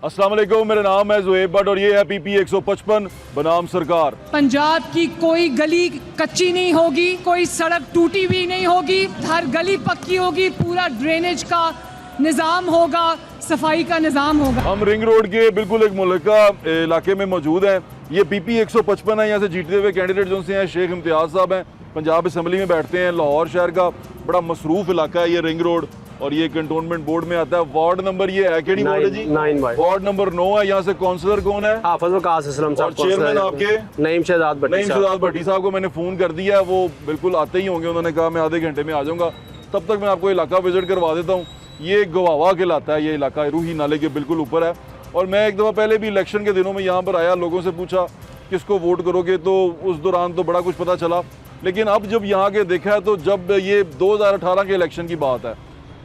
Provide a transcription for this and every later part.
अस्सलाम वालेकुम, मेरा नाम है ज़ुहैब भट्ट और ये है PP 155 बनाम सरकार। पंजाब की कोई गली कच्ची नहीं होगी, कोई सड़क टूटी हुई नहीं होगी, हर गली पक्की होगी, पूरा ड्रेनेज का निज़ाम होगा, सफाई का निज़ाम होगा। हम रिंग रोड के बिल्कुल एक मुल्का इलाके में मौजूद हैं। ये PP 155 है। यहाँ से जीतते हुए कैंडिडेट जो से हैं शेख इम्तियाज़ साहब हैं, पंजाब असम्बली में बैठते हैं। लाहौर शहर का बड़ा मसरूफ़ इलाका है ये रिंग रोड और ये कंटोनमेंट बोर्ड में आता है। वार्ड नंबर ये है, केड़ी वार्ड है जी? 9 वार्ड नंबर 9 है। यहाँ से काउंसलर कौन है? हाफिज वकास असलम साहब। चेयरमैन आपके नईम शहजाद भट्टी साहब को मैंने फ़ोन कर दिया है, वो बिल्कुल आते ही होंगे। उन्होंने कहा मैं आधे घंटे में आ जाऊँगा, तब तक मैं आपको इलाका विजिट करवा देता हूँ। ये गवावा कहलाता है, ये इलाका रूही नाले के बिल्कुल ऊपर है। और मैं एक दफ़ा पहले भी इलेक्शन के दिनों में यहाँ पर आया, लोगों से पूछा किसको वोट करोगे, तो उस दौरान तो बड़ा कुछ पता चला। लेकिन अब जब यहाँ के देखा है तो जब ये 2018 के इलेक्शन की बात है,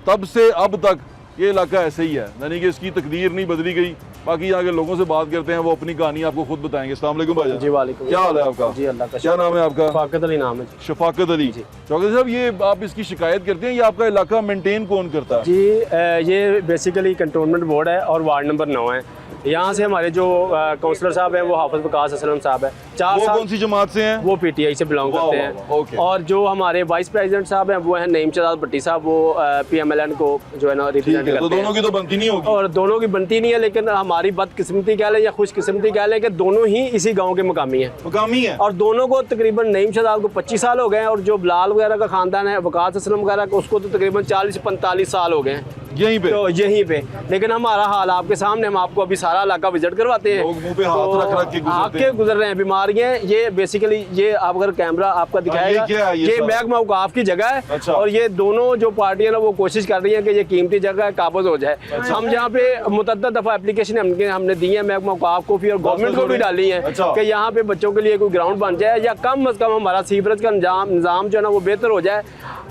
तब से अब तक ये इलाका ऐसे ही है, यानी कि इसकी तकदीर नहीं बदली गई। बाकी यहाँ के लोगों से बात करते हैं, वो अपनी कहानी आपको खुद बताएंगे। अस्सलाम वालेकुम भाई जी। वालेकुम। क्या हाल है आपका? जी अल्लाह का। क्या नाम है आपका? शफाकत अली नाम है। शफाकत अली। शफाकत साहब, ये आप इसकी शिकायत करते हैं, ये आपका इलाका मेंटेन कौन करता है? जी ये बेसिकली कंटोनमेंट बोर्ड है और वार्ड नंबर 9 है। यहाँ से हमारे जो काउंसलर साहब हैं वो हाफिज वकास असलम साहब है। 4 साल कौन सी जमात से हैं? वो PTI से बिलोंग करते हैं। और जो हमारे वाइस प्रेसिडेंट साहब हैं वो हैं नईम शहजाद भट्टी साहब, वो PMLN को जो है ना रिप्रेजेंट करते हैं। तो दोनों की तो बनती नहीं होगी। और दोनों की बनती नहीं है, लेकिन हमारी बदकिस्मती कह लें या खुशकिस्मती कह लें कि दोनों ही इसी गाँव के मुकामी हैं। मुकामी है। और दोनों को तकरीबन नईम शहजाद को 25 साल हो गए हैं और जो बिलाल वगैरह का खानदान है वकास असलम वगैरह का, उसको तो तकरीबन 40-45 साल हो गए हैं यहीं पे। तो यहीं पे। लेकिन हमारा हाल आपके सामने, हम आपको अभी सारा इलाका विजिट करवाते हैं। लोग मुंह पे हाथ रख के गुजर रहे हैं। बीमारियां ये बेसिकली ये आप अगर कैमरा आपका दिखाएगा, ये महकमा औकाफ की जगह है। अच्छा। और ये दोनों जो पार्टियां ना वो कोशिश कर रही हैं कि ये कीमती जगह काबज हो जाए। अच्छा। हम यहाँ पे मुतअद्दिद दफा एप्लीकेशन हमने दी है महकमा औकाफ को भी और गवर्नमेंट को भी डाली है। अच्छा। कि यहाँ पे बच्चों के लिए कोई ग्राउंड बन जाए या कम अज कम हमारा सीवरेज का निज़ाम जो है ना वो बेहतर हो जाए।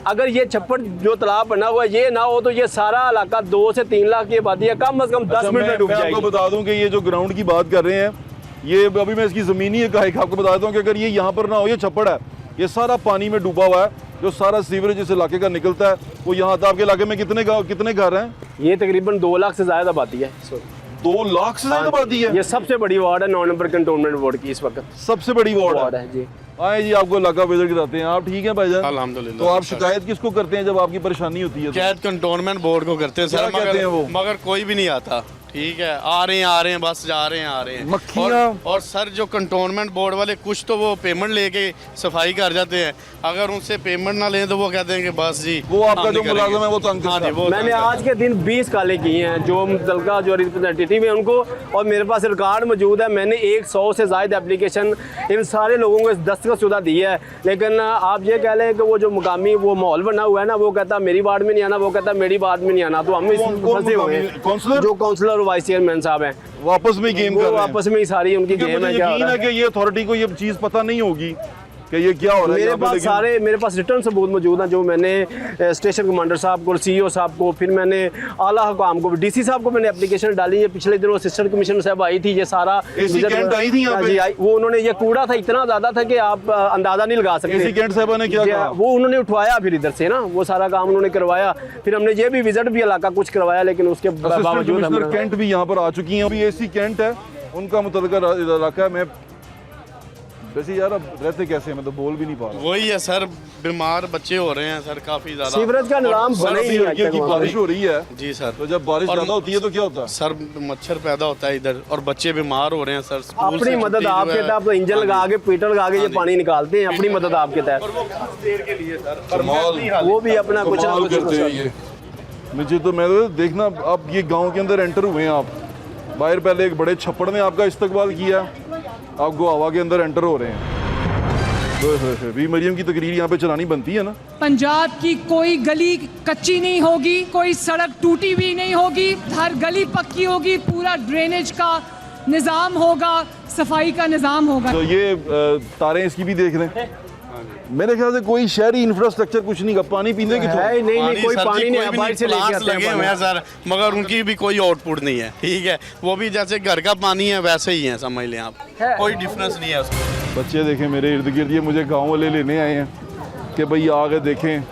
अगर ये छप्पड़ जो तालाब बना हुआ है ये ना हो तो ये सारा इलाका 2 से 3 लाख की आबादी है, कम अज कम 10 मिनट में डूब जाएगी। आपको बता दूं कि ये जो ग्राउंड की बात कर रहे हैं, ये अभी मैं इसकी ज़मीनी हक़ाइक़ आपको बता देता हूँ कि अगर ये यहाँ पर ना हो, ये छप्पड़ है, ये सारा पानी में डूबा हुआ है। जो सारा सीवरेज इस इलाके का निकलता है वो यहाँ आता है। आपके इलाके में कितने घर हैं? ये तकरीबन 2 लाख से ज़्यादा आबादी है। 2 लाख से ज़्यादा आबादी है। ये सबसे बड़ी वार्ड है 9 नंबर कंटोनमेंट वार्ड की इस वक्त। सबसे बड़ी वार्ड है जी। आए जी, आपको इलाका विजिट कराते हैं। आप ठीक है भाईजान? अल्हम्दुलिल्लाह। तो आप शिकायत किसको करते हैं जब आपकी परेशानी होती है? शिकायत कंटोनमेंट बोर्ड को करते हैं सर, कहते हैं वो? मगर कोई भी नहीं आता। ठीक है, आ रहे हैं बस, जा रहे हैं। मक्खियाँ। और सर जो कंटोनमेंट बोर्ड वाले कुछ तो वो पेमेंट लेके सफाई कर जाते हैं, अगर उनसे पेमेंट ना लें तो वो कहते हैं कि बस जी वो आपका जो मुलाजिम है वो तंग करता है। मैंने आज के दिन 20 कालें की हैं जो मुतल्लिका जो रिप्रेजेंटेटिव है उनको, और मेरे पास रिकॉर्ड मौजूद है। मैंने 100 से ज़ायद एप्लीकेशन इन सारे लोगों को दस्तखत दी है। लेकिन आप ये कह लें कि वो जो मुकामी वो माहौल बना हुआ है ना, वो कहता मेरी वार्ड में नहीं आना, वो कहता मेरी वार्ड में नहीं आना। तो हम फंसे हुए हैं। जो काउंसलर वाइस चेयरमैन साहब हैं वापस में गेम कर रहे हैं। आपस में ही सारी उनकी गेम है। क्या यकीन है कि ये अथॉरिटी को ये चीज़ पता नहीं होगी कि ये क्या हो रहा है। मेरे पास रिटर्न सबूत मौजूद हैं जो मैंने स्टेशन कमांडर साहब को, CEO साहब को, फिर मैंने आला हुकाम को, DC साहब को मैंने एप्लीकेशन डाली है। पिछले दिनों असिस्टेंट कमिश्नर साहब आई थी, ये सारा आई थी यहाँ पे? वो उन्होंने, ये कूड़ा था इतना ज्यादा था कि आप अंदाजा नहीं लगा सकते। कैंट साहब ने क्या कहा? वो उन्होंने उठवाया फिर इधर से ना, वो सारा काम उन्होंने करवाया। फिर हमने ये भी विजिट भी इलाका कुछ करवाया, लेकिन उसके बावजूद कैंट भी यहाँ पर आ चुकी हैं। अभी AC कैंट है, उनका मुतल्लिका इलाका है। मैं वैसे यार अब रहते कैसे हैं, मैं तो बोल भी नहीं पा रहा। वही है सर, बीमार बच्चे हो रहे हैं सर काफी ज्यादा। सीवरेज का निजाम बने ही नहीं। बारिश हो रही है जी सर, तो जब बारिश ज्यादा होती है तो क्या होता है सर? मच्छर पैदा होता है इधर और बच्चे बीमार हो रहे हैं सर। अपनी मदद आपके तहत तो इंजन लगा के पीटर लगा के ये पानी निकालते हैं, अपनी मदद आपके तहत। वो भी अपना कुछ ना कुछ करते हैं ये। मुझे तो मैं तो देखना, अब ये गांव के अंदर एंटर हुए हैं आप, बाहर पहले एक बड़े छप्पड़ ने आपका इस्तकबाल किया, आप गोवा के अंदर एंटर हो रहे हैं। भी मरियम की तकरीर यहाँ पे चलानी बनती है ना। पंजाब की कोई गली कच्ची नहीं होगी, कोई सड़क टूटी हुई नहीं होगी, हर गली पक्की होगी, पूरा ड्रेनेज का निज़ाम होगा, सफाई का निज़ाम होगा। तो ये तारें इसकी भी देख रहे हैं। मेरे ख्याल से कोई शहरी इंफ्रास्ट्रक्चर कुछ नहीं का, पानी पीने की नहीं कोई पानी नहीं, बाहर से लेके आते लगे हुए हैं सर, मगर उनकी भी कोई आउटपुट नहीं है। ठीक है, वो भी जैसे घर का पानी है वैसे ही है, समझ लें आप, कोई डिफरेंस नहीं है उसमें। बच्चे देखें मेरे इर्द गिर्द, ये मुझे गाँव वाले लेने आए हैं कि भाई आगे देखें।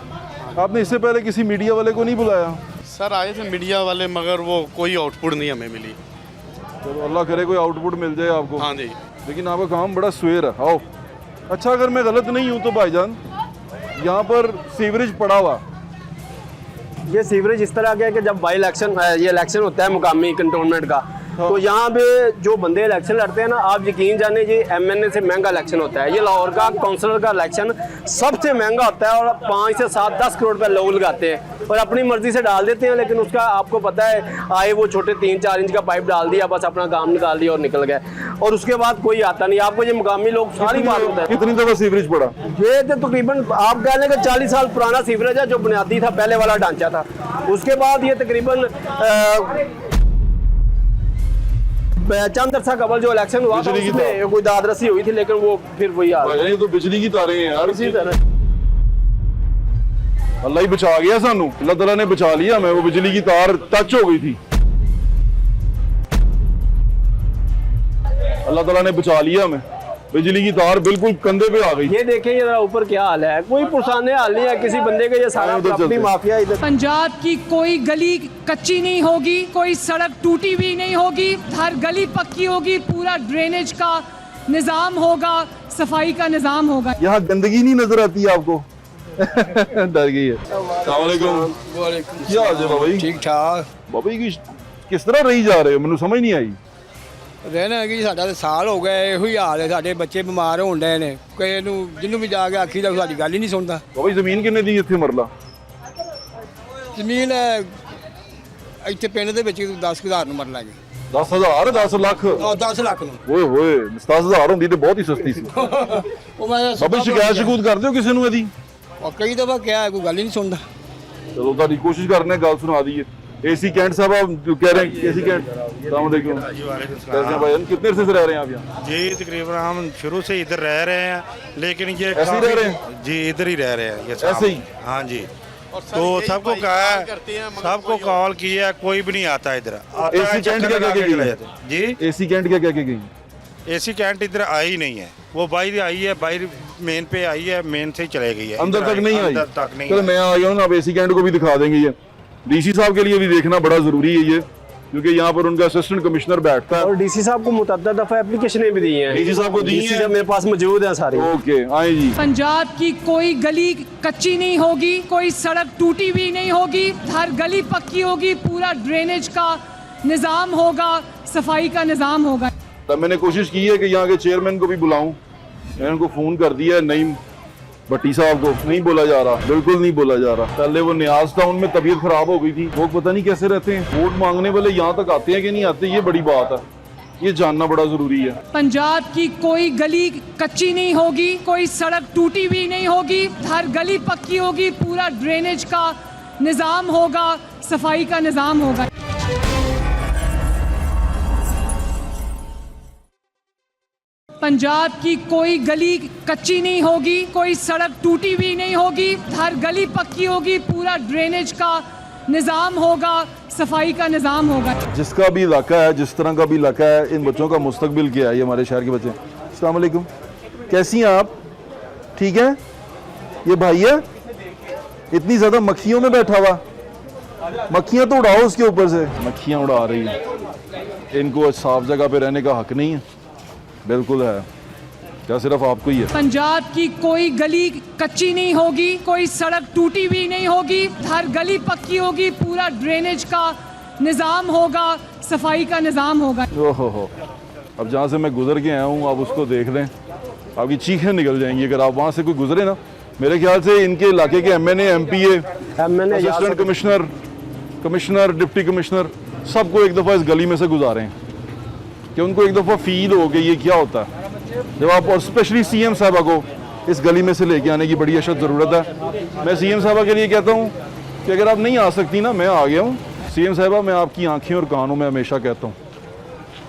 आपने इससे पहले किसी मीडिया वाले को नहीं बुलाया? सर आए थे मीडिया वाले, मगर वो कोई आउटपुट नहीं हमें मिली। चलो अल्लाह करे कोई आउटपुट मिल जाए आपको। हाँ जी। लेकिन आपका काम बड़ा स्वेर है। आओ। अच्छा अगर मैं गलत नहीं हूँ तो भाईजान यहाँ पर सीवरेज पड़ा हुआ। ये सीवरेज इस तरह का है कि जब बाई इलेक्शन ये इलेक्शन होता है मुकामी कंटोनमेंट का, तो यहाँ पे जो बंदे इलेक्शन लड़ते हैं ना, आप यकीन जाने ये एमएनए से महंगा इलेक्शन होता है। ये लाहौर का काउंसलर का इलेक्शन सबसे महंगा होता है और 5 से 7-10 करोड़ रुपए लोग लगाते हैं और अपनी मर्जी से डाल देते हैं। लेकिन उसका आपको पता है, आए वो छोटे 3-4 इंच का पाइप डाल दिया, बस अपना काम निकाल दिया और निकल गए, और उसके बाद कोई आता नहीं। आपको ये मुकामी लोग सारी बात होता है। कितनी दफा सीवरेज पड़ा? ये तो तकरीबन आप कह लें कि 40 साल पुराना सीवरेज है जो बुनियादी था, पहले वाला ढांचा था। उसके बाद ये तकरीबन चंद अरसा कबल जो इलेक्शन हुआ था उसमें कोई दादरसी हुई थी, लेकिन वो फिर वही आ ये तो बिजली की तारें हैं यार। इसी तरह अल्लाह ही बचा गया सानू, अल्लाह ताला ने बचा लिया हमें। वो बिजली की तार टच हो गई थी, अल्लाह ताला ने बचा लिया हमें। बिजली की तार बिल्कुल कंधे पे आ गई। ये देखें ये जरा ऊपर क्या हाल है, कोई पुरसाने हाल नहीं है किसी बंदे का। ये सारा प्रॉपर्टी माफिया इधर। पंजाब की कोई गली कच्ची नहीं होगी, कोई सड़क टूटी भी नहीं होगी, हर गली पक्की होगी, पूरा ड्रेनेज का निज़ाम होगा, सफाई का निज़ाम होगा। यहाँ गंदगी नहीं नजर आती है आपको? डर गई है। अस्सलाम वालेकुम। क्या हाल है बाबा जी? ठीक ठाक बाबा जी किस तरह रही जा रहे हो, ਮੈਨੂੰ ਸਮਝ ਨਹੀਂ ਆਈ। ਰਹਿਣਾ ਕਿ ਸਾਡਾ ਤਾਂ ਸਾਲ ਹੋ ਗਿਆ ਇਹੋ ਹੀ ਹਾਲ ਹੈ। ਸਾਡੇ ਬੱਚੇ ਬਿਮਾਰ ਹੋਣ ਡਏ ਨੇ, ਕਿਸੇ ਨੂੰ ਜਿਹਨੂੰ ਵੀ ਜਾ ਕੇ ਆਖੀ ਦਾ ਸਾਡੀ ਗੱਲ ਹੀ ਨਹੀਂ ਸੁਣਦਾ। ਬਾਬਾ ਜੀ ਜ਼ਮੀਨ ਕਿੰਨੇ ਦੀ ਇੱਥੇ ਮਰਲਾ? ਜ਼ਮੀਨ ਇੱਥੇ ਪਿੰਡ ਦੇ ਵਿੱਚ 10,000 ਨੂੰ ਮਰ ਲਾਂਗੇ। 10,000 10 ਲੱਖ? 10 ਲੱਖ ਨੂੰ। ਓਏ ਹੋਏ 10,000 ਹੁੰਦੀ ਤੇ ਬਹੁਤ ਹੀ ਸਸਤੀ ਸੀ। ਉਹ ਮੈਂ ਬਾਬਾ ਸ਼ਿਕਾਇਤ ਸ਼ਿਕੂਤ ਕਰਦੇ ਹੋ ਕਿਸੇ ਨੂੰ ਇਹਦੀ? ਕਈ ਦਫਾ ਕਿਹਾ ਕੋਈ ਗੱਲ ਹੀ ਨਹੀਂ ਸੁਣਦਾ। ਚਲੋ ਤੁਹਾਡੀ ਕੋਸ਼ਿਸ਼ ਕਰਨੇ ਗੱਲ ਸੁਣਾ ਦਈਏ। एसी कैंट साहब आप कह रहे हैं एसी कैंट, अस्सलाम वालेकुम। कितने अरसे से रह रहे हैं आप यहाँ? जी तकरीबन हम शुरू से इधर रह रहे हैं, लेकिन ये ऐसे ही रह रहे हैं? जी इधर ही रह रहे हैं ये ऐसे ही? हाँ जी। तो सबको कहा है, सबको कॉल किया, कोई भी नहीं आता इधर। एसी कैंट क्या क्या गई? जी एसी कैंट क्या क्या गई? एसी कैंट इधर आई नहीं है, वो बाहर आई है, बाहर मेन पे आई है, मेन से ही चले गई है, अंदर तक नहीं आई? अंदर तक नहीं। चलो मैं आ गया हूँ, आप एसी कैंट को भी दिखा देंगे। ये डीसी साहब के लिए भी देखना बड़ा जरूरी है ये, क्योंकि यहाँ पर उनका असिस्टेंट कमिश्नर बैठता है। और डीसी साहब को मुतअद्दिद दफा एप्लीकेशनें भी दी हैं। डीसी साहब को दी डीसी हैं? साहब मेरे पास मौजूद हैं सारी। ओके आए जी। पंजाब की कोई गली कच्ची नहीं होगी, कोई सड़क टूटी भी नहीं होगी, हर गली पक्की होगी, पूरा ड्रेनेज का निज़ाम होगा, सफाई का निज़ाम होगा। तब मैंने कोशिश की है कि यहाँ के चेयरमैन को भी बुलाऊं, मैंने उनको फ़ोन कर दिया है, नईम भट्टी साहब को नहीं बोला जा रहा, बिल्कुल नहीं बोला जा रहा। पहले वो न्याज था, उनमें तबीयत खराब हो गई थी, वो पता नहीं कैसे रहते हैं। वोट मांगने वाले यहाँ तक आते हैं कि नहीं आते, ये बड़ी बात है, ये जानना बड़ा जरूरी है। पंजाब की कोई गली कच्ची नहीं होगी, कोई सड़क टूटी भी नहीं होगी, हर गली पक्की होगी, पूरा ड्रेनेज का निज़ाम होगा, सफाई का निज़ाम होगा। पंजाब की कोई गली कच्ची नहीं होगी, कोई सड़क टूटी भी नहीं होगी, हर गली पक्की होगी, पूरा ड्रेनेज का निज़ाम होगा, सफाई का निज़ाम होगा। जिसका भी इलाका है, जिस तरह का भी इलाका है, इन बच्चों का मुस्तकबिल क्या है, ये हमारे शहर के बच्चे। अस्सलाम वालेकुम, कैसी हैं आप? ठीक है। ये भाई है इतनी ज़्यादा मक्खियों में बैठा हुआ, मक्खियाँ तो उड़ाओ उसके ऊपर से। मक्खियाँ उड़ा रही हैं, इनको साफ जगह पे रहने का हक नहीं है। बिल्कुल है, क्या सिर्फ आपको ही है? पंजाब की कोई गली कच्ची नहीं होगी, कोई सड़क टूटी भी नहीं होगी, हर गली पक्की होगी, पूरा ड्रेनेज का निज़ाम होगा, सफाई का निज़ाम होगा। ओहो, अब जहाँ से मैं गुजर के आया हूँ आप उसको देख लें, आपकी चीखें निकल जाएंगी अगर आप वहाँ से कोई गुजरे ना। मेरे ख्याल से इनके इलाके के MNA, MPa, assistant commissioner, deputy commissioner, सबको एक दफ़ा इस गली में से गुजारें कि उनको एक दफ़ा फील हो कि ये क्या होता है जब आप, और स्पेशली सीएम साहबा को इस गली में से लेके आने की बड़ी अशद ज़रूरत है। मैं सीएम साहबा के लिए कहता हूँ कि अगर आप नहीं आ सकती ना, मैं आ गया हूँ। सीएम साहबा, मैं आपकी आंखें और कानों में हमेशा कहता हूँ,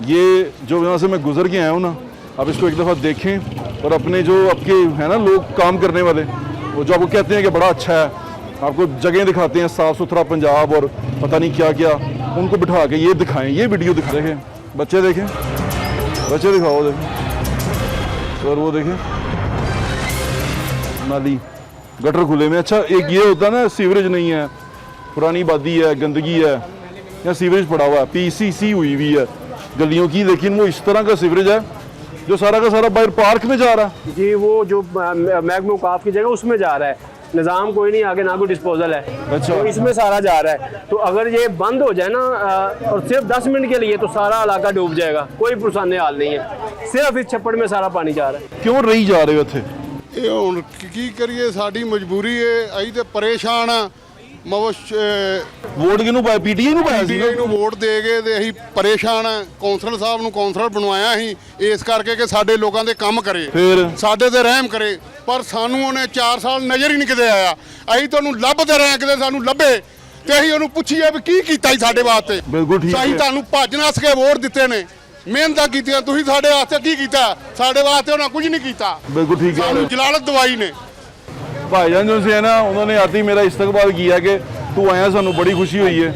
ये जो यहाँ से मैं गुजर के आया हूँ ना, आप इसको एक दफ़ा देखें और अपने जो आपके है ना लोग काम करने वाले, वो जो आपको कहते हैं कि बड़ा अच्छा है, आपको जगह दिखाते हैं साफ़ सुथरा पंजाब और पता नहीं क्या क्या, उनको बिठा के ये दिखाएं, ये वीडियो देखें, बच्चे देखें, बच्चे दिखाओ, देखें और वो देखें नाली गटर खुले में। अच्छा एक ये होता है ना, सीवरेज नहीं है, पुरानी आबादी है, गंदगी है, या सीवरेज पड़ा हुआ है, पीसीसी हुई हुई है, गलियों की, लेकिन वो इस तरह का सीवरेज है जो सारा का सारा बाहर पार्क में जा रहा है। जी वो जो महकमा औकाफ की जगह उसमें जा रहा है, निज़ाम कोई नहीं आगे, ना कोई डिस्पोजल है। अच्छा। तो इसमें सारा जा रहा है। तो अगर ये बंद हो जाए ना और सिर्फ 10 मिनट के लिए, तो सारा इलाका डूब जाएगा। कोई पुरसाने हाल नहीं है, सिर्फ इस छप्पड़ में सारा पानी जा रहा है। क्यों रही जा रहे हो थे? ਇਹ ਹੁਣ ਕੀ ਕਰੀਏ, ਸਾਡੀ ਮਜਬੂਰੀ ਹੈ, ਅਸੀਂ ਤੇ ਪਰੇਸ਼ਾਨ ਆ। ਵੋਟ ਕਿਹਨੂੰ ਪਾਇਆ? ਪੀਟੀਆਈ ਨੂੰ ਪਾਇਆ ਸੀ ਪੀਟੀਆਈ ਨੂੰ ਵੋਟ ਦੇ ਕੇ ਤੇ ਅਸੀਂ ਪਰੇਸ਼ਾਨ ਆ। ਕੌਂਸਲਰ ਸਾਹਿਬ ਨੂੰ ਕੌਂਸਲਰ ਬਣਵਾਇਆ ਸੀ ਇਸ ਕਰਕੇ ਕਿ ਸਾਡੇ ਲੋਕਾਂ ਦੇ ਕੰਮ ਕਰੇ, ਫਿਰ ਸਾਡੇ ਤੇ ਰਹਿਮ ਕਰੇ, ਪਰ ਸਾਨੂੰ ਉਹਨੇ 4 ਸਾਲ ਨਜ਼ਰ ਹੀ ਨਹੀਂ ਕਿਤੇ ਆਇਆ। ਅਸੀਂ ਤੁਹਾਨੂੰ ਲੱਭਦੇ ਰਹੇ, ਕਿਤੇ ਸਾਨੂੰ ਲੱਭੇ ਤੇ ਅਸੀਂ ਉਹਨੂੰ ਪੁੱਛੀਏ ਵੀ ਕੀ ਕੀਤਾ ਸੀ ਸਾਡੇ ਵਾਸਤੇ। ਬਿਲਕੁਲ ਠੀਕ ਅਸੀਂ ਹੈ। ਤੁਹਾਨੂੰ ਭੱਜ ਨੱਸ ਕੇ ਵੋਟ ਦਿੱਤੇ ਨੇ, ਮਿਹਨਤਾਂ ਕੀਤੀਆਂ, ਤੁਸੀਂ ਸਾਡੇ ਵਾਸਤੇ ਕੀ ਕੀਤਾ? ਸਾਡੇ ਵਾਸਤੇ ਉਹਨਾਂ ਕੁਝ ਨਹੀਂ ਕੀਤਾ। बिल्कुल ठीक है। ਸਾਨੂੰ ਜਲਾਲਤ ਦਵਾਈ ਨੇ। भाईजान जो से है ना, उन्होंने आते ही मेरा इस्तकबाल किया कि तू आया, सानू बड़ी खुशी हुई है।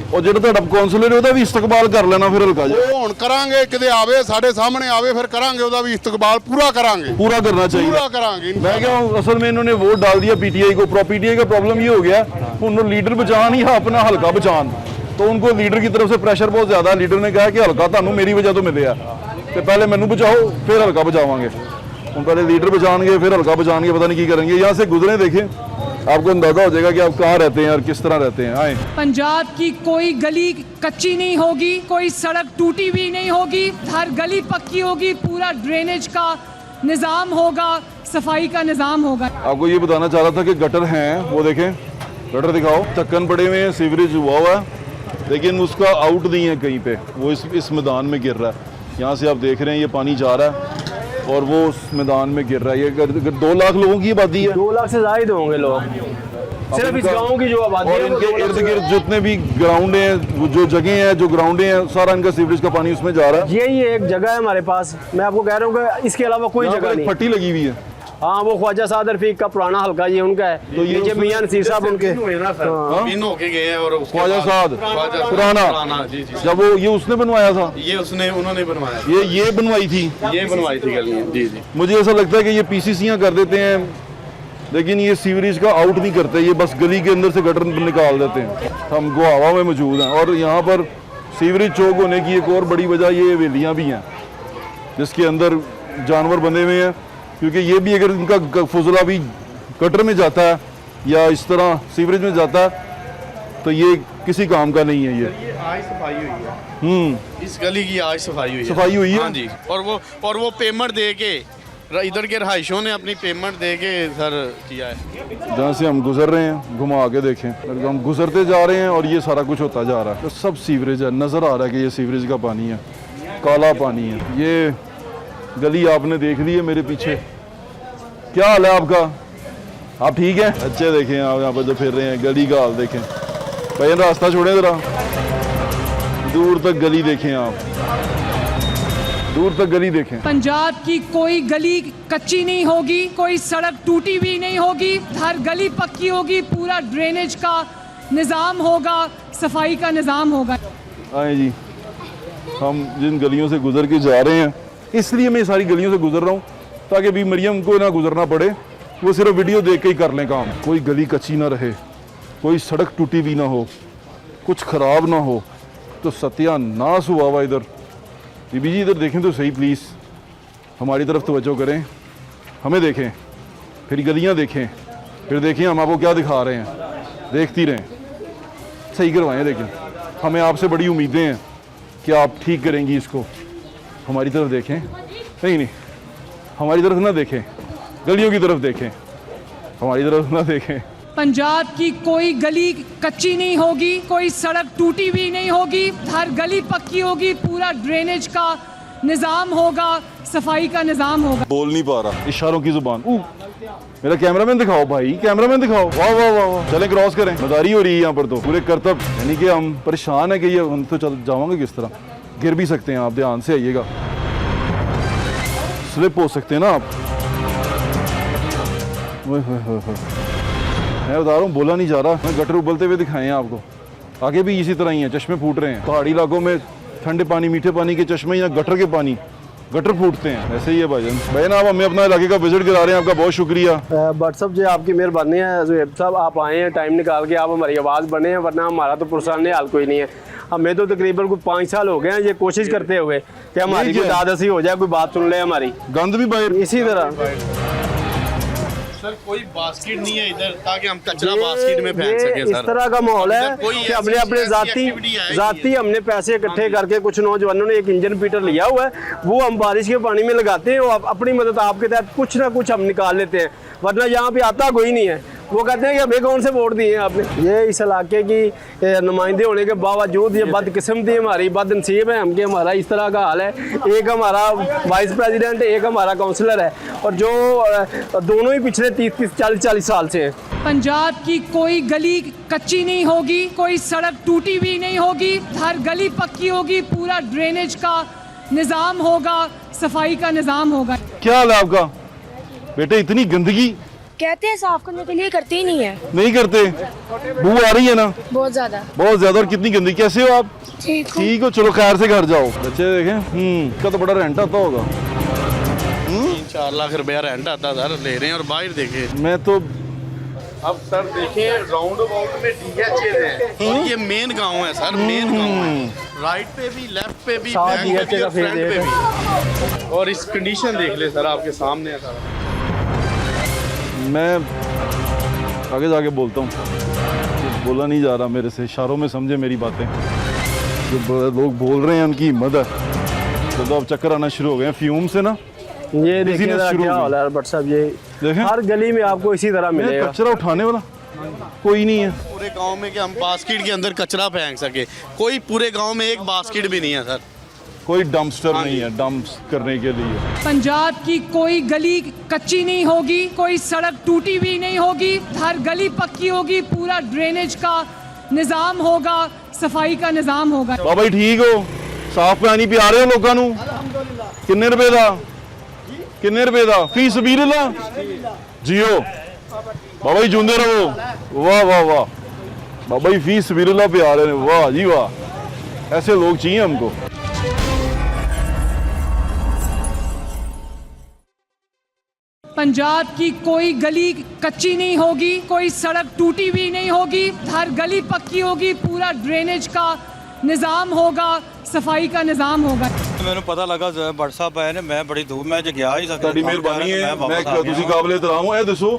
और जो ਤੁਹਾਡਾ ਕੌਂਸਲਰ ਹੈ ਉਹਦਾ ਵੀ ਇਸਤਕਬਾਲ ਕਰ ਲੈਣਾ ਫਿਰ ਹਲਕਾ ਜਾ। ਉਹ ਹੁਣ ਕਰਾਂਗੇ, ਕਿਤੇ ਆਵੇ ਸਾਡੇ ਸਾਹਮਣੇ ਆਵੇ, ਫਿਰ ਕਰਾਂਗੇ ਉਹਦਾ ਵੀ ਇਸਤਕਬਾਲ ਪੂਰਾ ਕਰਾਂਗੇ। पूरा करना चाहिए। पूरा करांगे। मैं क्या हूँ, असल में इन्होंने वोट डाल दिया पीटीआई को। पीटीआई का प्रॉब्लम ये हो गया, उन्होंने लीडर बचान या अपना हल्का बचान, तो उनको लीडर की तरफ से प्रेशर बहुत ज़्यादा। लीडर ने कहा कि हल्का थानू मेरी वजह तो मिले, तो पहले मैनू बचाओ फिर हल्का बचावांगे। हम पहले लीडर बचाएंगे फिर हल्का बचाएंगे, पता नहीं की करेंगे। यहाँ से गुजरे देखें, आपको अंदाजा हो जाएगा कि आप कहाँ रहते हैं और किस तरह रहते हैं। आए, पंजाब की कोई गली कच्ची नहीं होगी, कोई सड़क टूटी हुई नहीं होगी, हर गली पक्की होगी, पूरा ड्रेनेज का निज़ाम होगा, सफाई का निज़ाम होगा। आपको ये बताना चाह रहा था कि गटर हैं, वो देखें, गटर दिखाओ, ढक्कन पड़े हुए हैं, सीवरेज हुआ हुआ है, लेकिन उसका आउट नहीं है कहीं पे, वो इस मैदान में गिर रहा है। यहाँ से आप देख रहे हैं ये पानी जा रहा है और वो उस मैदान में गिर रहा है। ये 2 लाख लोगों की आबादी है, 2 लाख से ज़ायद होंगे लोग सिर्फ इस गांव की जो आबादी और है। इनके इर्द गिर्द जितने भी ग्राउंड हैं, जो जगह हैं, जो ग्राउंडें हैं, सारा इनका सीवरेज का पानी उसमें जा रहा है। यही एक जगह है हमारे पास, मैं आपको कह रहा हूँ कि इसके अलावा कोई यहाँ पर जगह एक नहीं। पट्टी लगी हुई है। हाँ, वो ख्वाजा साद रफीक का पुराना हल्का ये उनका है। तो ये नीचे उसमें- मियां नसीर साहब उनके। हाँ? इन होके गए हैं और उसके ख्वाजा बाद- साद ख्वाजा पुराना, जी जी। जब वो ये उसने बनवाया था, ये उन्होंने बनवाया, ये बनवाई थी, ये बनवाई थी गलियां। जी जी। मुझे ऐसा लगता है कि ये पीसीसियाँ कर देते हैं, लेकिन ये सीवरेज का आउट नहीं करते, ये बस गली के अंदर से गटर निकाल देते हैं। हम गोहावा में मौजूद हैं और यहाँ पर सीवरेज चौक होने की एक और बड़ी वजह ये हवेलियाँ भी हैं जिसके अंदर जानवर बंधे हुए हैं, क्योंकि ये भी अगर इनका फुजला भी गटर में जाता है या इस तरह सीवरेज में जाता है तो ये किसी काम का नहीं है। ये आज सफाई हुई है, इस गली की आज सफाई हुई है। सफाई हुई है? हाँ जी। और वो पेमेंट दे के, इधर के रहायशों ने अपनी पेमेंट दे के सर किया है। जहाँ से हम गुजर रहे हैं, घुमा के देखें, अगर हम गुजरते जा रहे हैं और ये सारा कुछ होता जा रहा है, तो सब सीवरेज है। नज़र आ रहा है कि ये सीवरेज का पानी है, काला पानी है। ये गली आपने देख ली है मेरे पीछे। क्या हाल है आपका? आप ठीक हैं? अच्छे देखें आप यहाँ पर जो फिर रहे हैं, गली का हाल देखें। भाई रास्ता छोड़ें ज़रा, दूर तक गली देखें आप, दूर तक गली देखें। पंजाब की कोई गली कच्ची नहीं होगी, कोई सड़क टूटी हुई नहीं होगी, हर गली पक्की होगी, पूरा ड्रेनेज का निज़ाम होगा, सफाई का निज़ाम होगा। आए जी, हम जिन गलियों से गुजर के जा रहे हैं, इसलिए मैं सारी गलियों से गुजर रहा हूँ ताकि भी मरियम को ना गुजरना पड़े, वो सिर्फ वीडियो देख के ही कर लें काम। कोई गली कच्ची ना रहे, कोई सड़क टूटी भी ना हो, कुछ ख़राब ना हो, तो सत्यानाश हुआ हुआ इधर। बीबी जी इधर देखें तो सही प्लीज़, हमारी तरफ तवज्जो करें, हमें देखें, फिर गलियाँ देखें, फिर देखें हम आपको क्या दिखा रहे हैं, देखती रहें, सही करवाएं। देखें, हमें आपसे बड़ी उम्मीदें हैं कि आप ठीक करेंगी इसको। हमारी तरफ देखें, नहीं हमारी तरफ ना देखें, गलियों की तरफ देखें, हमारी तरफ ना देखें। पंजाब की कोई गली कच्ची नहीं होगी, कोई सड़क टूटी हुई नहीं होगी, हर गली पक्की होगी, पूरा ड्रेनेज का निज़ाम होगा, सफाई का निज़ाम होगा। बोल नहीं पा रहा, इशारों की जुबान। मेरा कैमरामैन दिखाओ भाई, कैमरामैन दिखाओ। वाह वाह वाह वाह, चलें क्रॉस करें। मदारी हो रही है यहाँ पर तो पूरे करतब, यानी कि हम परेशान है कि ये हम तो चल जावांगे किस तरह, गिर भी सकते हैं आप, ध्यान से आइएगा, स्लिप हो सकते हैं ना आप। मैं बता रहा हूँ, बोला नहीं जा रहा। मैं गटर उबलते हुए दिखाए हैं आपको, आगे भी इसी तरह ही है, चश्मे फूट रहे हैं। पहाड़ी इलाकों में ठंडे पानी, मीठे पानी के चश्मे या गटर के पानी गटर फूटते हैं। ऐसे ही है भाईजान। भाई ना आप हमें अपना इलाके का विजिट करा रहे हैं, आपका बहुत शुक्रिया। बट साहब जी आपकी मेहरबानी है, ज़ुहैब साहब आप आए हैं टाइम निकाल के, आप हमारी आवाज़ बने हैं, वरना हमारा तो पुरसाने हाल कोई नहीं है। हमें तो तकरीबन कोई 5 साल हो गए हैं ये कोशिश करते हुए कि हमारी कोई दादसी हो जाए, कोई बात सुन ले हमारी। गंद भी बाहर इसी तरह सर कोई बास्केट नहीं है इधर ताकि हम कचरा बास्केट में फेंक सकें इस सर। तरह का माहौल है इधर कोई कि अपने अपने ऐसी एक्टिविटी है जाती हमने पैसे इकट्ठे करके कुछ नौजवानों ने एक इंजन पीटर लिया हुआ है, वो हम बारिश के पानी में लगाते हैं और अपनी मदद आपके तहत कुछ ना कुछ हम निकाल लेते हैं, वरना यहाँ पे आता कोई नहीं है। वो कहते हैं कि हमें कौन से वोट दिए हैं आपने। ये इस इलाके की नुमाइंदे होने के बावजूद ये बदकिस्मती हमारी बदनसीब है हम कि हमारा इस तरह का हाल है। एक हमारा वाइस प्रेसिडेंट है, एक हमारा काउंसलर है, और जो दोनों ही पिछले 30-40 साल से हैं। पंजाब की कोई गली कच्ची नहीं होगी, कोई सड़क टूटी हुई नहीं होगी, हर गली पक्की होगी, पूरा ड्रेनेज का निज़ाम होगा, सफाई का निज़ाम होगा। क्या हाल है आपका बेटे? इतनी गंदगी कहते हैं साफ करने के लिए, करते ही नहीं है। नहीं करते, बू आ रही है ना बहुत ज्यादा। बहुत ज्यादा। और कितनी गंदगी। कैसे हो आप? ठीक हूँ। ठीक हो, चलो खैर से घर जाओ। बच्चे देखें, इसका तो बड़ा रेंट आता होगा। 4 लाख रुपया रेंट आता सर, ले रहे हैं। और बाहर देखे मैं तो अब सर देखें राउंड अबाउट में DHA है और ये मेन गांव है सर, मेन गांव है। राइट पे भी, लेफ्ट पे भी, साथ बैक पे भी DHA का और फ्रंट फेज पे भी। और इस कंडीशन देख ले सर, आपके सामने है सर। मैं आगे जाके बोलता हूँ, बोला नहीं जा रहा मेरे से, इशारों में समझे मेरी बातें। जो लोग बोल रहे हैं उनकी हिम्मत है। तो अब चक्कर आना शुरू हो गए हैं फ्यूम से ना। ये देखिए बिजनेस जरा शुरू क्या हो हाल है बट साहब, ये देखें। हर गली में आपको इसी तरह मिलेगा। कचरा उठाने वाला कोई नहीं है पूरे गांव में कि हम बास्केट के अंदर कचरा फेंक सके, कोई पूरे गांव में एक बास्केट भी नहीं है सर। कोई डंपस्टर नहीं है डंप करने के लिए। पंजाब की कोई गली कच्ची नहीं होगी, कोई सड़क टूटी हुई नहीं होगी, हर गली पक्की होगी, पूरा ड्रेनेज का निज़ाम होगा, सफाई का निज़ाम होगा। बाबा जी ठीक हो? साफ पानी पिया रहे हो लोगों ਨੂੰ? किन्ने रुपए ਦਾ? किन्ने रुपए ਦਾ? फी सबीरल्ला जियो बाबा जी, जिंदे रहो। वाह वाह वाह बाबा जी, फी सबीरल्ला पिया रहे हैं। वाह जी वाह, ऐसे लोग चाहिए हमको। पंजाब की कोई गली कच्ची नहीं होगी, कोई सड़क टूटी हुई नहीं होगी, हर गली पक्की होगी, पूरा ड्रेनेज का निज़ाम होगा, सफाई का निज़ाम होगा। ਮੈਨੂੰ ਪਤਾ ਲੱਗਾ ਬਟ ਸਾਹਿਬ ਆਏ ਨੇ, ਮੈਂ ਬੜੀ ਧੂਮ ਮੈਂ ਜ ਗਿਆ ਹੀ ਸਕਦਾ। ਤੁਹਾਡੀ ਮਿਹਰਬਾਨੀ ਹੈ। ਮੈਂ ਤੁਸੀਂ ਕਾਬਲੇ ਇਤਰਾਮ ਹੋ। ਇਹ ਦੱਸੋ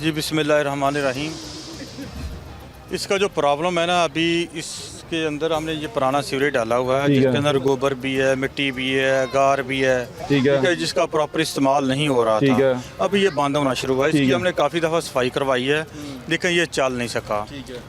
जी बिस्मिल्लाहिर्रहमानिर्रहीम। इसका जो प्रॉब्लम है ना, अभी इसके अंदर हमने ये पुराना सीवरेज डाला हुआ है, जिसके अंदर गोबर भी है, मिट्टी भी है, गार भी है, ठीक है, जिसका प्रॉपर इस्तेमाल नहीं हो रहा ठीक था। है। अब ये बंद होना शुरू हुआ है। इसकी हमने काफ़ी दफ़ा सफाई करवाई है, लेकिन ये चल नहीं सका।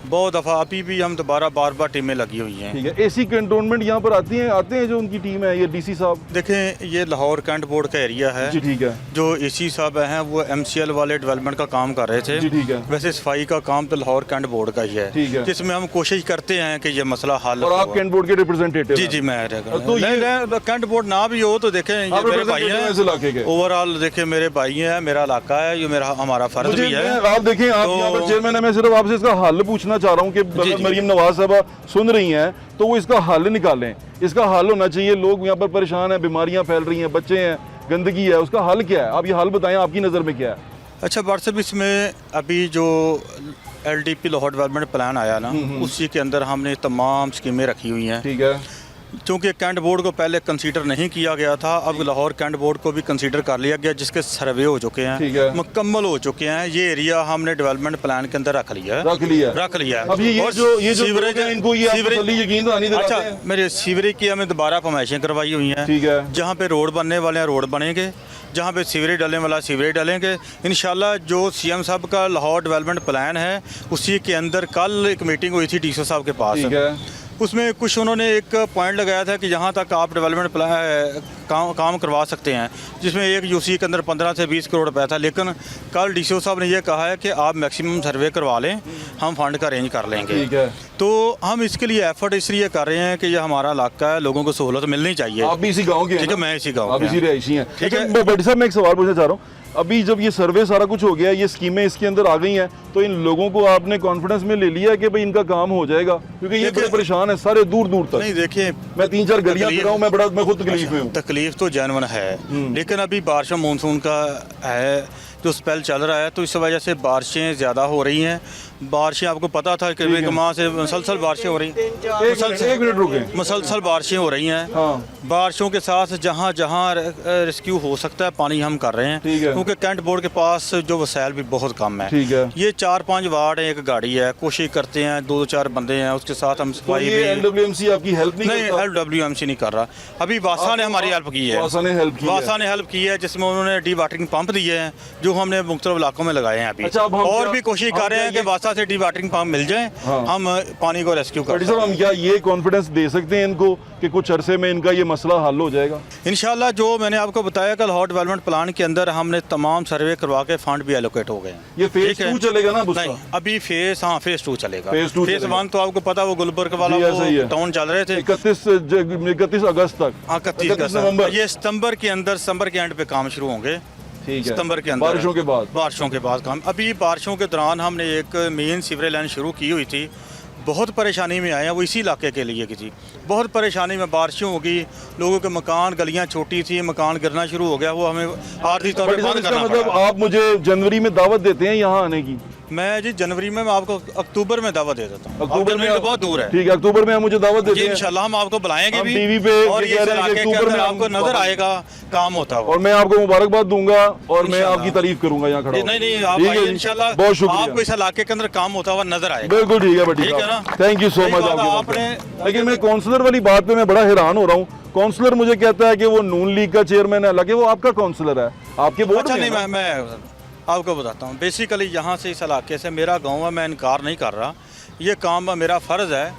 बहुत दफ़ा अभी भी हम दोबारा बार टीमें लगी हुई हैं। ठीक है। एसी कंटोनमेंट यहाँ पर आते हैं जो उनकी टीम है, ये डीसी साहब? देखें, ये लाहौर कैंट बोर्ड का एरिया है जी, ठीक है। जो एसी साहब हैं वो MCL वाले डेवलपमेंट का काम कर रहे थे। जी, ठीक है। वैसे सफाई का काम तो लाहौर कैंट बोर्ड का ही है, ठीक है। जिसमें हम कोशिश करते हैं कि ये मसला हल और हो। आप कैंट बोर्ड के रिप्रेजेंटेटिव? जी जी, मैं तो नहीं, कैंट बोर्ड ना भी हो तो देखें, ये मेरे भाई हैं इस इलाके के। ओवरऑल देखें, मेरे भाई हैं, मेरा इलाका है, ये मेरा हमारा फर्ज भी है। आप देखें, आप यहाँ पर चेयरमैन है, मैं सिर्फ आपसे इसका हल पूछना चाह रहा हूँ कि अगर मरीम नवाज साहब सुन रही हैं तो वो इसका हल निकालें। इसका हल होना चाहिए। लोग यहाँ पर परेशान हैं, बीमारियाँ फैल रही हैं, बच्चे हैं, गंदगी है, उसका हल क्या है? आप ये हल बताएं, आपकी नज़र में क्या है? अच्छा व्हाट्सएप, इसमें अभी जो LDP लाहौर डेवलपमेंट प्लान आया ना, उसी के अंदर हमने तमाम स्कीमें रखी हुई हैं। ठीक है। क्योंकि कैंट बोर्ड को पहले कंसीडर नहीं किया गया था, अब लाहौर कैंट बोर्ड को भी कंसीडर कर लिया गया, जिसके सर्वे हो चुके ठीक हैं, है। मुकम्मल हो चुके हैं। ये एरिया हमने डेवलपमेंट प्लान के अंदर रख लिया है। रख लिया। अब ये जो सीवरेज लोग हैं, इनको ये आप तसल्ली यकीन तो नहीं दिलाते अच्छा, हैं। मेरे सीवरेज की हमें दोबारा फरमाइशें करवाई हुई हैं। ठीक है। जहाँ पे रोड बनने वाले हैं रोड बनेंगे, जहाँ पे सीवरेज डालने वाला सीवरेज डालेंगे इंशाल्लाह। जो CM साहब का लाहौर डेवलपमेंट प्लान है, उसी के अंदर कल एक मीटिंग हुई थी DCO साहब के पास। ठीक है। उसमें कुछ उन्होंने एक पॉइंट लगाया था कि जहाँ तक आप डेवलपमेंट काम करवा सकते हैं, जिसमें एक UC के अंदर 15 से 20 करोड़ रुपया था। लेकिन कल DCO साहब ने यह कहा है कि आप मैक्सिमम सर्वे करवा लें, हम फंड का अरेंज कर लेंगे। ठीक है। तो हम इसके लिए एफर्ट इसलिए कर रहे हैं कि ये हमारा इलाका है, लोगों को सहूलत मिलनी चाहिए। आप भी इसी गाँव के? ठीक है, मैं इसी गाँव आप इसी रहायशी हैं। ठीक है। भट्टी साहब, मैं एक सवाल पूछना चाह रहा हूँ, अभी जब ये सर्वे सारा कुछ हो गया, ये स्कीमें इसके अंदर आ गई हैं, तो इन लोगों को आपने कॉन्फिडेंस में ले लिया कि भाई इनका काम हो जाएगा? क्योंकि ये बड़े परेशान है सारे दूर दूर तक। नहीं देखिए, मैं 3-4 गलियां फिरा हूं, मैं खुद तकलीफ में हूँ। तकलीफ तो जानवन है, लेकिन अभी बारिशों मानसून का है जो स्पेल चल रहा है, तो इस वजह से बारिशें ज़्यादा हो रही हैं। बारिशें आपको पता था कि एक माह से मुसलसल बारिशें हो रही हैं, एक मिनट रुकें। मुसलसल बारिशें हो रही हैं। हाँ। बारिशों के साथ जहाँ जहाँ रेस्क्यू हो सकता है पानी हम कर रहे हैं, ठीक है। क्योंकि कैंट बोर्ड के पास जो वसाइल भी बहुत कम है। ठीक है। ये 4-5 वार्ड है, एक गाड़ी है, कोशिश करते हैं 2-4 बंदे हैं, उसके साथ हम तो सफाई ये LWMC आपकी हेल्प नहीं करता? LWMC नहीं कर रहा। अभी वासा ने हमारी हेल्प की है, वासा ने हेल्प की है। वासा ने हेल्प की है, जिसमें उन्होंने डी वाटरिंग पंप दिए हैं जो हमने मुख्तलिफ इलाकों में लगाए हैं अभी। अच्छा, अब हम और क्या- भी कोशिश कर रहे हैं कि वासा से डी वाटरिंग पंप मिल जाए, हाँ। हम पानी को रेस्क्यू कर बड़ी साहब, हम क्या ये कॉन्फिडेंस दे सकते हैं इनको कि कुछ अरसे में इनका ये मसला हल हो जाएगा? इंशाल्लाह। जो मैंने आपको बताया कल हॉट डेवलपमेंट प्लान के अंदर हमने तमाम सर्वे करवा के फंड भी एलोकेट हो गए हैं। ये फेज ठीक है? 2 चलेगा ना? उसका नहीं, अभी फेज 2 चलेगा। फेज 2 फेज चलेगा। 1 तो आपको पता वो गुलबर्ग वाला जी, ऐसा ही है। वो टाउन चल रहे थे 31 अगस्त तक। 31 नवंबर। ये सितंबर के अंदर, सितंबर के एंड पे काम शुरू होंगे। ठीक है, सितंबर के अंदर बारिशों के बाद। बारिशों के बाद काम। अभी बारिशों के दौरान हमने एक मेन सीवरेज लाइन शुरू की हुई थी, बहुत परेशानी में आए हैं वो इसी इलाके के लिए की थी। बहुत परेशानी में बारिशें होगी, लोगों के मकान, गलियां छोटी थी, मकान गिरना शुरू हो गया, वो हमें आर्थिक तौर पर बंद इसका करना मतलब पड़ा। आप मुझे जनवरी में दावत देते हैं यहाँ आने की? मैं जी जनवरी में मैं आपको अक्टूबर में दावा दे देता हूँ। अक्टूबर में तो बहुत दूर है। ठीक है, अक्टूबर में आप मुझे दावत देते जी हैं? इंशाल्लाह हम आपको बुलाएंगे हम भी, टीवी पे और ये ये कह रहे हैं कि इलाके के अक्टूबर अंदर में आपको हम नजर आएगा काम होता हुआ। और मैं आपको मुबारकबाद दूंगा और मैं इंशाल्लाह। आपकी तारीफ करूंगा यहाँ खड़ा जी, होकर। नहीं आप ठीक है आइए जी। इंशाल्लाह, बहुत शुक्रिया। आपको इस इलाके के अंदर काम होता हुआ नजर आएगा। बिल्कुल ठीक है बेटी ठीक है साहब, ना? थैंक यू सो सही मच बात है, आपके। आपने- लेकिन मैं काउंसलर वाली बात पे मैं बड़ा हैरान हो रहा हूँ। काउंसलर मुझे कहता है कि वो नून लीग का चेयरमैन है, हालांकि वो आपका काउंसलर है, आपके बोर्ड अच्छा में नहीं, है ना? मैं आपको बताता हूँ। बेसिकली यहाँ से इस इलाके से मेरा गांव है, मैं इनकार नहीं कर रहा, ये काम मेरा फ़र्ज़ है।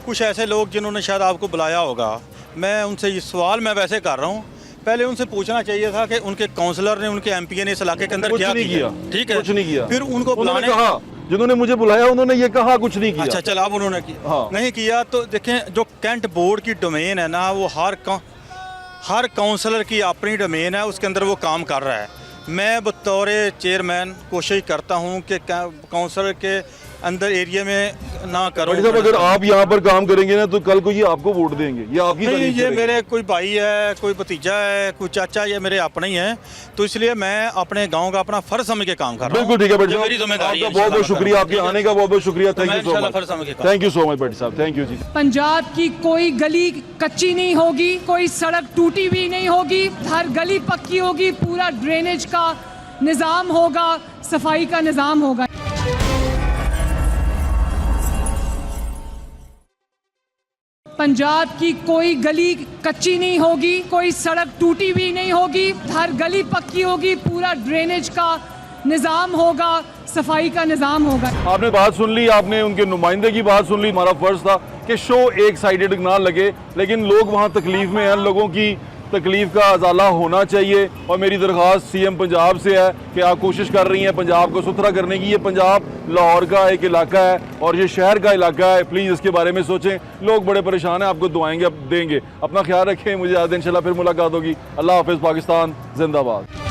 कुछ ऐसे लोग जिन्होंने शायद आपको बुलाया होगा, मैं उनसे ये सवाल मैं वैसे कर रहा हूँ, पहले उनसे पूछना चाहिए था कि उनके काउंसलर ने, उनके MPA ने इस इलाके के अंदर कुछ क्या नहीं किया। किया, ठीक है, कुछ नहीं किया। फिर उनको उन्होंने बुलाने कहा, जिन्होंने मुझे बुलाया उन्होंने ये कहा कुछ नहीं किया। अच्छा चल, अब उन्होंने किया हाँ। नहीं किया तो देखें, जो कैंट बोर्ड की डोमेन है ना, वो हर काउंसलर की अपनी डोमेन है, उसके अंदर वो काम कर रहा है। मैं बतौर चेयरमैन कोशिश करता हूँ कि काउंसलर के अंदर एरिया में ना करो। बड़ी साहब, अगर आप यहाँ पर काम करेंगे ना तो कल को ये आपको वोट देंगे, ये आपकी नहीं, तारीफ ये करेंगे। मेरे कोई भाई है, कोई भतीजा है, कोई चाचा, ये मेरे अपने ही हैं, तो इसलिए मैं अपने गांव का अपना फर्ज समझ के काम कर रहा हूँ। बिल्कुल ठीक है बेटी ये साहब, मेरी जिम्मेदारी है। आपका बहुत बहुत शुक्रिया, आपके आने का बहुत बहुत शुक्रिया। थैंक यू सो फर्ज समझ के much, thank you so much बेटी साहब, थैंक यू जी। पंजाब की कोई गली कच्ची नहीं होगी, कोई सड़क टूटी हुई नहीं होगी, हर गली पक्की होगी, पूरा ड्रेनेज का निज़ाम होगा, सफाई का निज़ाम होगा। पंजाब की कोई गली कच्ची नहीं होगी, कोई सड़क टूटी हुई नहीं होगी, हर गली पक्की होगी, पूरा ड्रेनेज का निज़ाम होगा, सफाई का निज़ाम होगा। आपने बात सुन ली, आपने उनके नुमाइंदे की बात सुन ली। हमारा फर्ज था कि शो एक साइडेड ना लगे, लेकिन लोग वहाँ तकलीफ में हैं, लोगों की तकलीफ का अजाला होना चाहिए। और मेरी दरख्वास्त CM पंजाब से है कि आप कोशिश कर रही हैं पंजाब को सुथरा करने की। ये पंजाब लाहौर का एक इलाका है और ये शहर का इलाका है, प्लीज़ इसके बारे में सोचें। लोग बड़े परेशान हैं, आपको दुआएंगे, अब देंगे। अपना ख्याल रखें, मुझे आज इंशाल्लाह फिर मुलाकात होगी। अल्लाह हाफ़िज़, पाकिस्तान जिंदाबाद।